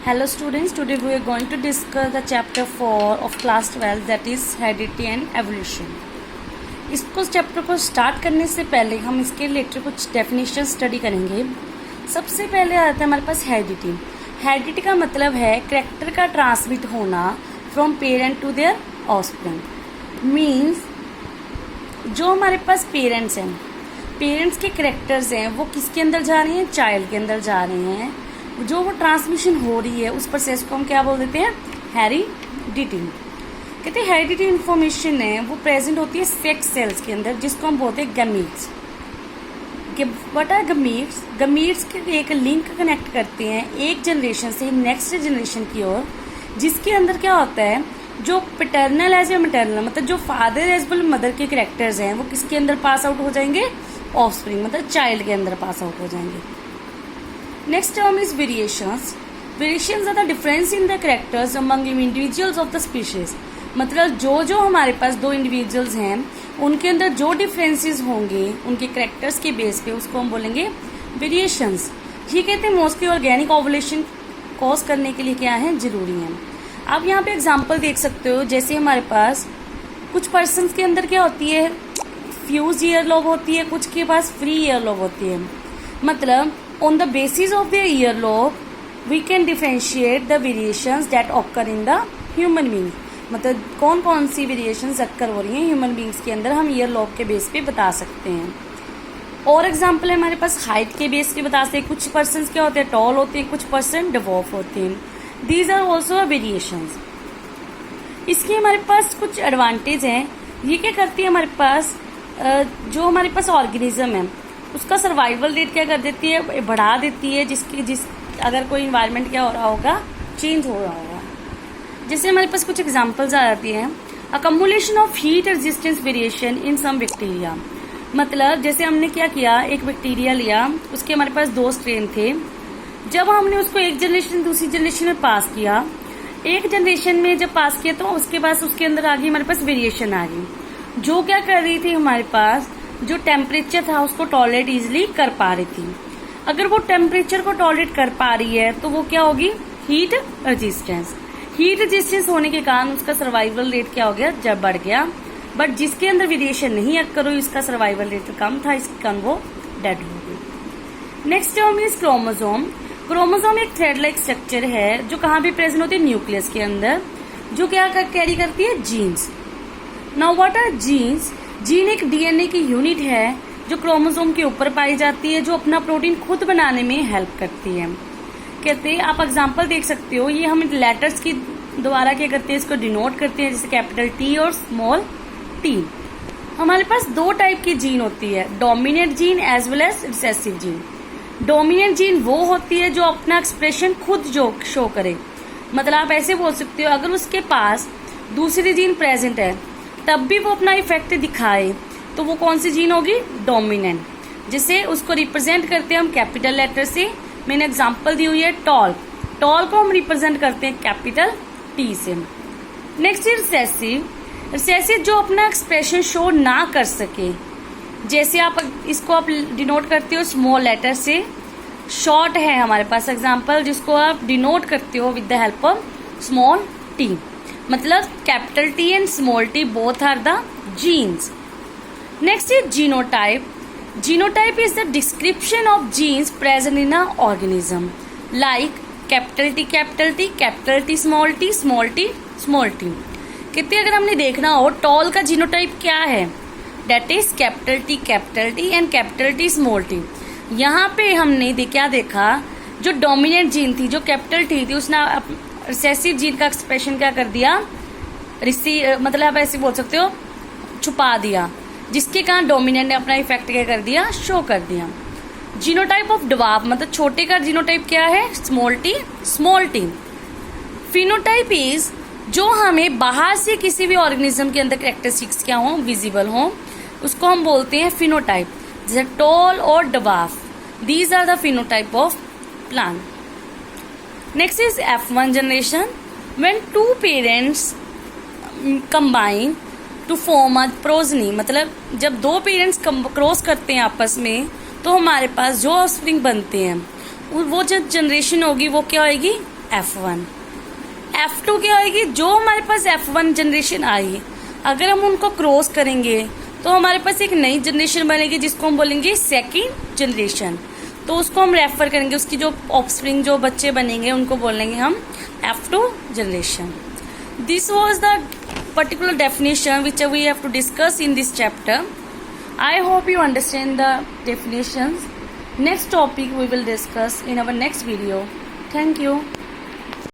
Hello students, today we are going to discuss the chapter 4 of class 12 that is heredity and evolution. इसको chapter को start करने से पहले हम इसके रिलेटेड कुछ डेफिनेशन स्टडी करेंगे। सबसे पहले आता है हमारे पास हेरिडिटी। हेरिडिटी का मतलब है कैरेक्टर का ट्रांसमिट होना from parent to their offspring. Means जो हमारे पास पेरेंट्स हैं, पेरेंट्स के कैरेक्टर्स हैं वो किसके अंदर जा रहे हैं, चाइल्ड के अंदर जा रहे हैं। जो वो ट्रांसमिशन हो रही है उस प्रोसेस को हम क्या बोल देते हैं, हेरिडिटी। कहते हैं हेरिडिटी इन्फॉर्मेशन है वो प्रेजेंट होती है सेक्स सेल्स के अंदर, जिसको हम बोलते हैं gametes. What are gametes? Gametes के एक लिंक कनेक्ट करते हैं एक जनरेशन से नेक्स्ट जनरेशन की ओर, जिसके अंदर क्या होता है जो पैटर्नल एज ए मैटरनल मतलब जो फादर एज वेल मदर के कैरेक्टर्स हैं वो किसके अंदर पास आउट हो जाएंगे, ऑफस्प्रिंग मतलब चाइल्ड के अंदर पास आउट हो जाएंगे। Next term is variations. Variations are the difference in the characters among individuals of the species. मतलब जो हमारे पास दो इंडिविजुअल्स हैं उनके अंदर जो डिफरेंसेस होंगे उनके कैरेक्टर्स के बेस पे उसको हम बोलेंगे वेरिएशंस। ये कहते हैं मोस्टली ऑर्गेनिक ओवुलेशन कॉज करने के लिए क्या है, जरूरी है। आप यहाँ पे एग्जांपल देख सकते हो, जैसे हमारे पास कुछ पर्सन्स के अंदर क्या होती है, फ्यूज ईयरलॉब होती है, कुछ के पास फ्री ईयरलॉब होती है। मतलब on the basis of their earlobe we can differentiate the variations that occur in the human being। मतलब कौन कौन सी वेरिएशंस अक्कर हो रही हैं ह्यूमन बींग्स के अंदर, हम ईयरलॉब के बेस पे बता सकते हैं। और एग्जांपल है हमारे पास हाइट के बेस पे बता सकते हैं। कुछ पर्सन क्या होते हैं, टॉल होते हैं, कुछ पर्सन डिवॉर्फ होते हैं। These are also variations. इसके हमारे पास कुछ एडवांटेज हैं। ये क्या करती है हमारे पास, जो हमारे पास ऑर्गेनिज्म है उसका सर्वाइवल रेट क्या कर देती है, बढ़ा देती है। जिस अगर कोई इन्वायरमेंट क्या हो रहा होगा, चेंज हो रहा होगा। जैसे हमारे पास कुछ एग्जांपल्स आ जाती हैं। Accumulation of heat resistance variation in some bacteria. मतलब जैसे हमने क्या किया, एक बैक्टीरिया लिया, उसके हमारे पास दो स्ट्रेन थे। जब हमने उसको एक जनरेशन दूसरी जनरेशन में पास किया, एक जनरेशन में जब पास किया तो उसके पास उसके अंदर आ गई हमारे पास वेरिएशन आ गई, जो क्या कर रही थी हमारे पास जो टेम्परेचर था उसको टॉलरेट इजिली कर पा रही थी। अगर वो टेम्परेचर को टॉलरेट कर पा रही है तो वो क्या होगी, हीट रेजिस्टेंस। हीट रेजिस्टेंस होने के कारण उसका सर्वाइवल रेट क्या हो गया, जब बढ़ गया। बट जिसके अंदर वेरिएशन नहीं अक्कर हुई इसका सर्वाइवल रेट कम था, इसके कारण वो डेड हो गई। Next term is chromosome. Chromosome एक थ्रेड लाइक स्ट्रक्चर है जो कहाँ भी प्रेजेंट होती है, न्यूक्लियस के अंदर, जो क्या कैरी करती है, genes. Now what are genes? Gene एक डीएनए की यूनिट है जो क्रोमोसोम के ऊपर पाई जाती है, जो अपना प्रोटीन खुद बनाने में हेल्प करती है। कहते हैं, आप एग्जांपल देख सकते हो, ये हम लेटर्स की द्वारा क्या करते हैं, इसको डिनोट करते हैं, जैसे कैपिटल टी और स्मॉल टी। हमारे पास दो टाइप की जीन होती है, dominant gene as well as recessive gene. Dominant gene वो होती है जो अपना एक्सप्रेशन खुद जो शो करे। मतलब आप ऐसे बोल सकते हो, अगर उसके पास दूसरी जीन प्रेजेंट है तब भी वो अपना इफेक्ट दिखाए तो वो कौन सी जीन होगी, डोमिनेंट। जिसे उसको रिप्रेजेंट करते हैं हम कैपिटल लेटर से। मैंने एग्जांपल दी हुई है टॉल। टॉल को हम रिप्रेजेंट करते हैं कैपिटल टी से। Next is recessive. रिसेसिव जो अपना एक्सप्रेशन शो ना कर सके, जैसे आप इसको आप डिनोट करते हो स्मॉल लेटर से। शॉर्ट है हमारे पास एग्जाम्पल जिसको आप डिनोट करते हो with the help of small T. मतलब capital T and small T both are the genes. Next is genotype. Genotype is the description of genes present in a organism like capital T capital T, capital T small T, small T small T. कितने अगर हमने देखना हो toll का genotype क्या है, that is capital T and capital T small T. यहाँ पे हमने क्या देखा, जो डोमिनेंट जीन थी जो कैपिटल टी थी उसने रिसेसिव जीन का एक्सप्रेशन क्या कर दिया, मतलब आप ऐसे बोल सकते हो छुपा दिया, जिसके कारण डोमिनेंट ने अपना इफेक्ट क्या कर दिया, शो कर दिया। जीनोटाइप ऑफ डवार्फ मतलब छोटे का जीनोटाइप क्या है, स्मॉल टी। फिनोटाइप इज जो हमें बाहर से किसी भी ऑर्गेनिज्म के अंदर कैरेक्टरिस्टिक्स क्या हो, विजिबल हो, उसको हम बोलते हैं फिनोटाइप। जैसे टॉल और dwarf, these are the phenotype of plant. Next is F1 generation. When two parents combine to form a progeny, मतलब जब दो पेरेंट्स क्रॉस करते हैं आपस में तो हमारे पास जो ऑफस्प्रिंग बनते हैं वो जो जनरेशन होगी वो क्या होगी, F1। F2 क्या होगी, जो हमारे पास F1 जनरेशन आई, अगर हम उनको क्रॉस करेंगे तो हमारे पास एक नई जनरेशन बनेगी जिसको हम बोलेंगे सेकेंड जनरेशन। तो उसको हम रेफर करेंगे, उसकी जो ऑफस्प्रिंग जो बच्चे बनेंगे उनको बोलेंगे हम F2 generation. This was the particular definition which we have to discuss in this chapter. I hope you understand the definitions. Next topic we will discuss in our next video. Thank you.